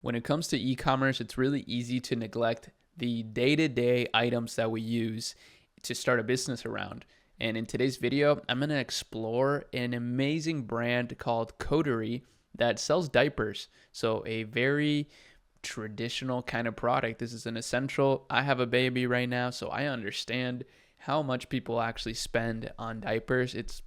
When it comes to e-commerce, it's really easy to neglect the day-to-day items that we use to start a business around. And in today's video, I'm going to explore an amazing brand called Coterie that sells diapers. So a very traditional kind of product. This is an essential. I have a baby right now, so I understand how much people actually spend on diapers. It's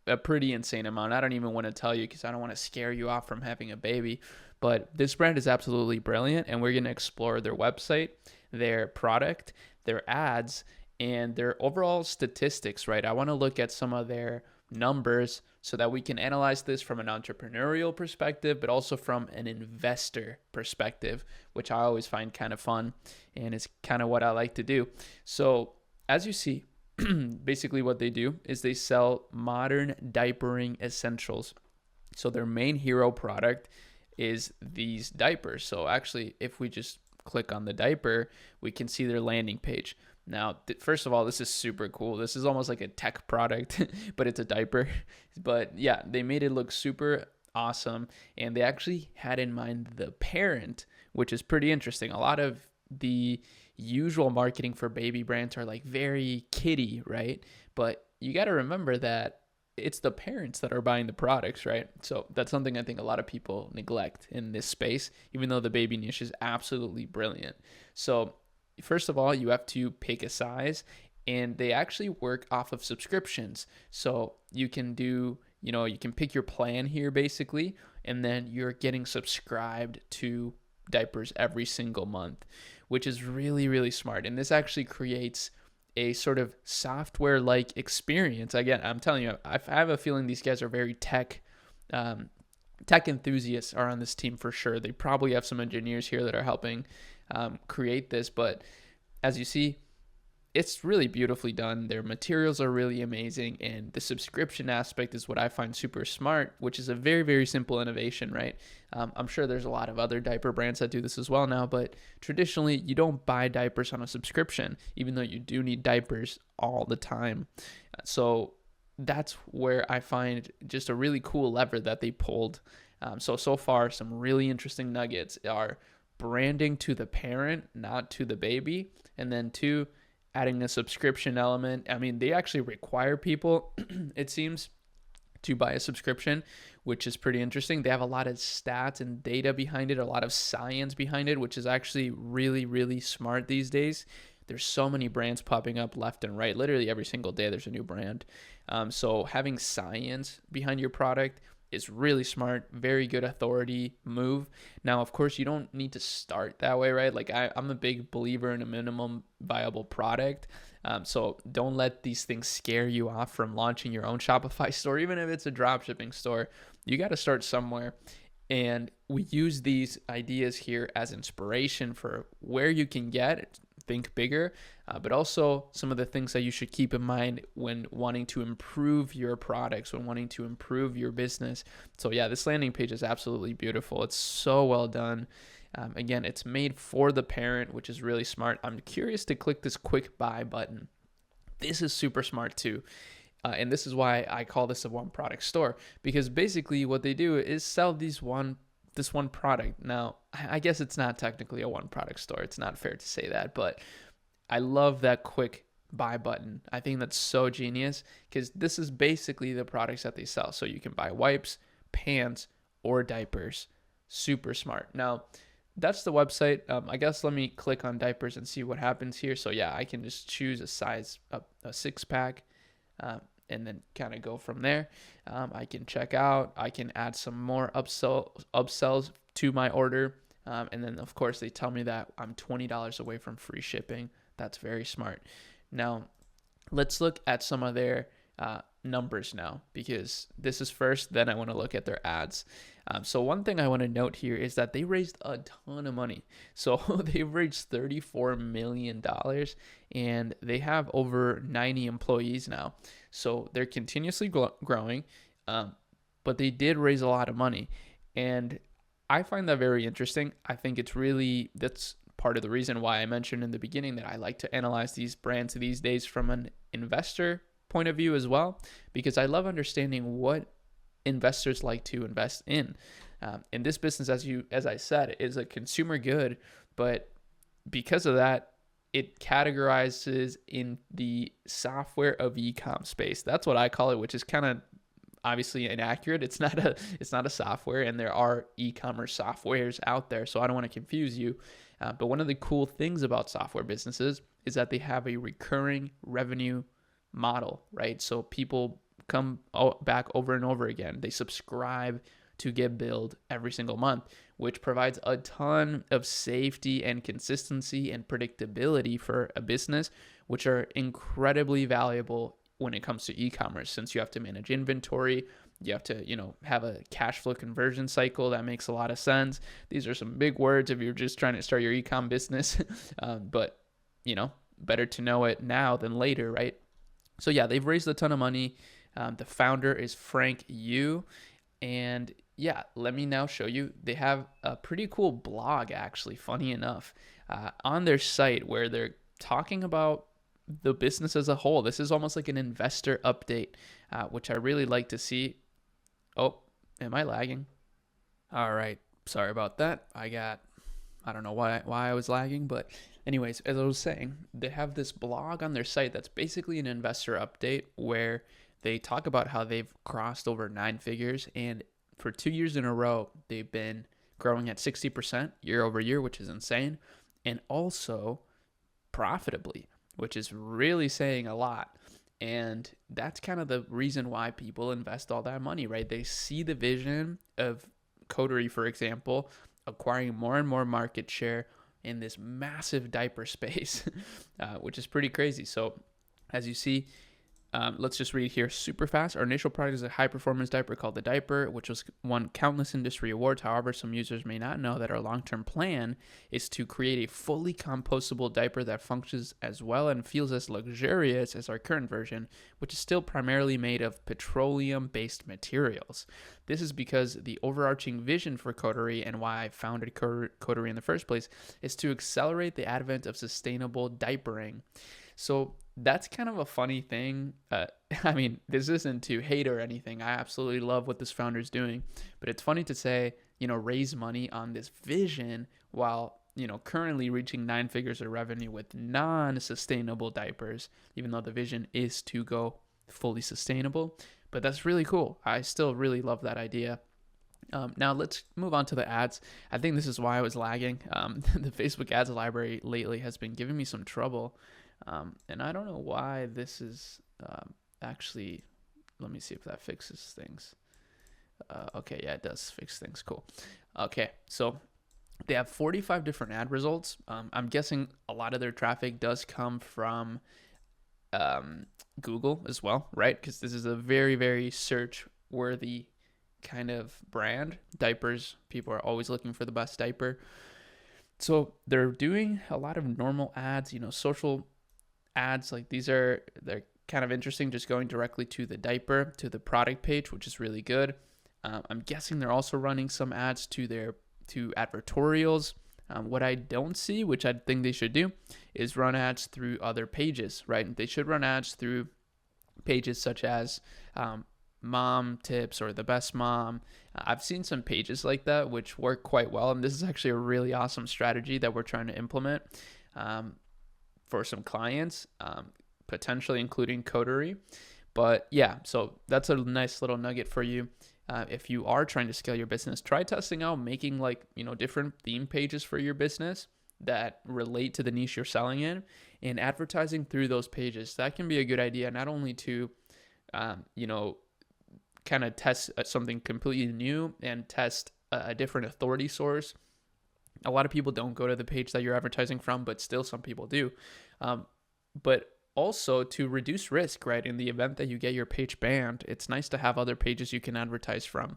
a pretty insane amount. I don't even want to tell you because I don't want to scare you off from having a baby. But this brand is absolutely brilliant, and we're going to explore their website, their product, their ads, and their overall statistics, right? I want to look at some of their numbers so that we can analyze this from an entrepreneurial perspective, but also from an investor perspective, which I always find kind of fun, and it's kind of what I like to do. So as you see, basically what they do is they sell modern diapering essentials. So their main hero product is these diapers. So actually, if we just click on the diaper, we can see their landing page. Now, first of all, this is super cool. This is almost like a tech product, but it's a diaper. But yeah, they made it look super awesome. And they actually had in mind the parent, which is pretty interesting. A lot of the usual marketing for baby brands are like very kiddie, right? But you got to remember that it's the parents that are buying the products, right? So that's something I think a lot of people neglect in this space, even though the baby niche is absolutely brilliant. So first of all, you have to pick a size, and they actually work off of subscriptions. So you can do, you can pick your plan here basically, and then you're getting subscribed to diapers every single month, which is really, really smart. And this actually creates a sort of software-like experience. Again, I'm telling you, I have a feeling these guys are very tech enthusiasts are on this team for sure. They probably have some engineers here that are helping create this, but as you see, it's really beautifully done. Their materials are really amazing, and the subscription aspect is what I find super smart, which is a very, very simple innovation, right? I'm sure there's a lot of other diaper brands that do this as well now, but traditionally you don't buy diapers on a subscription, even though you do need diapers all the time. So that's where I find just a really cool lever that they pulled. So far, some really interesting nuggets are branding to the parent, not to the baby, and then two, adding a subscription element. I mean, they actually require people, it seems, to buy a subscription, which is pretty interesting. They have a lot of stats and data behind it, a lot of science behind it, which is actually really, really smart these days. There's so many brands popping up left and right. Literally every single day there's a new brand. So having science behind your product is really smart, very good authority move. Now, of course, you don't need to start that way, right? Like I'm a big believer in a minimum viable product. So don't let these things scare you off from launching your own Shopify store, even if it's a drop shipping store. You got to start somewhere. And we use these ideas here as inspiration for where you can get, think bigger, but also some of the things that you should keep in mind when wanting to improve your products, when wanting to improve your business. So yeah, this landing page is absolutely beautiful. It's so well done. Again, it's made for the parent, which is really smart. I'm curious to click this quick buy button. This is super smart too. And this is why I call this a one product store, because basically what they do is sell this one product. Now, I guess it's not technically a one product store. It's not fair to say that, but I love that quick buy button. I think that's so genius because this is basically the products that they sell. So you can buy wipes, pants, or diapers. Super smart. Now, that's the website. I guess let me click on diapers and see what happens here. So yeah, I can just choose a size, a 6-pack. And then kind of go from there. I can check out. I can add some more upsells to my order. And then, of course, they tell me that I'm $20 away from free shipping. That's very smart. Now, let's look at some of their numbers now, because this is first, then I want to look at their ads. So one thing I want to note here is that they raised a ton of money. So they've raised $34 million and they have over 90 employees now. So they're continuously growing, but they did raise a lot of money. And I find that very interesting. I think that's part of the reason why I mentioned in the beginning that I like to analyze these brands these days from an investor point of view as well, because I love understanding what investors like to invest in. And this business, as I said, is a consumer good, but because of that, it categorizes in the software of e-com space. That's what I call it, which is kind of obviously inaccurate. It's not a software, and there are e-commerce softwares out there, so I don't want to confuse you. But one of the cool things about software businesses is that they have a recurring revenue model, right? So people come back over and over again. They subscribe to get billed every single month, which provides a ton of safety and consistency and predictability for a business, which are incredibly valuable when it comes to e-commerce, since you have to manage inventory, you have to, have a cash flow conversion cycle. That makes a lot of sense. These are some big words if you're just trying to start your e-com business, but better to know it now than later, right? So yeah, they've raised a ton of money. The founder is Frank Yu, and yeah, let me now show you. They have a pretty cool blog, actually, funny enough, on their site where they're talking about the business as a whole. This is almost like an investor update, which I really like to see. Oh, am I lagging? All right, sorry about that. I don't know why I was lagging, but anyways, as I was saying, they have this blog on their site that's basically an investor update where they talk about how they've crossed over 9 figures, and for 2 years in a row, they've been growing at 60% year over year, which is insane, and also profitably, which is really saying a lot. And that's kind of the reason why people invest all that money, right? They see the vision of Coterie, for example, acquiring more and more market share in this massive diaper space, which is pretty crazy. So as you see, let's just read here super fast. Our initial product is a high-performance diaper called the Diaper, which was won countless industry awards. However, some users may not know that our long-term plan is to create a fully compostable diaper that functions as well and feels as luxurious as our current version, which is still primarily made of petroleum-based materials. This is because the overarching vision for Coterie, and why I founded Coterie in the first place, is to accelerate the advent of sustainable diapering. So that's kind of a funny thing. I mean, this isn't to hate or anything. I absolutely love what this founder is doing, but it's funny to say, raise money on this vision while, currently reaching 9 figures of revenue with non-sustainable diapers, even though the vision is to go fully sustainable. But that's really cool. I still really love that idea. Now let's move on to the ads. I think this is why I was lagging. The Facebook ads library lately has been giving me some trouble. And I don't know why this is actually, let me see if that fixes things. Okay, yeah, it does fix things. Cool. Okay, so they have 45 different ad results. I'm guessing a lot of their traffic does come from Google as well, right? Because this is a very, very search-worthy kind of brand. Diapers, people are always looking for the best diaper. So they're doing a lot of normal ads, social ads. Like they're kind of interesting, just going directly to the diaper, to the product page, which is really good. I'm guessing they're also running some ads to advertorials. What I don't see, which I think they should do, is run ads through other pages, right? They should run ads through pages such as mom tips or the best mom. I've seen some pages like that which work quite well, and this is actually a really awesome strategy that we're trying to implement for some clients, potentially including Coterie. But yeah, so that's a nice little nugget for you. If you are trying to scale your business, try testing out making different theme pages for your business that relate to the niche you're selling in, and advertising through those pages. That can be a good idea, not only to kind of test something completely new and test a different authority source. A lot of people don't go to the page that you're advertising from, but still some people do. But also to reduce risk, right? In the event that you get your page banned, it's nice to have other pages you can advertise from.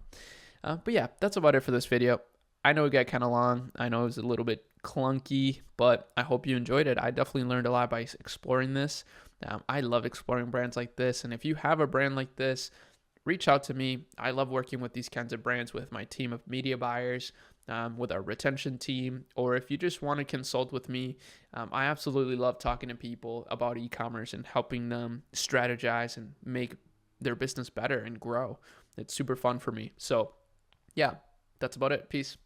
But yeah, that's about it for this video. I know it got kind of long. I know it was a little bit clunky, but I hope you enjoyed it. I definitely learned a lot by exploring this. I love exploring brands like this. And if you have a brand like this, reach out to me. I love working with these kinds of brands with my team of media buyers, with our retention team, or if you just want to consult with me, I absolutely love talking to people about e-commerce and helping them strategize and make their business better and grow. It's super fun for me. So yeah, That's about it. Peace.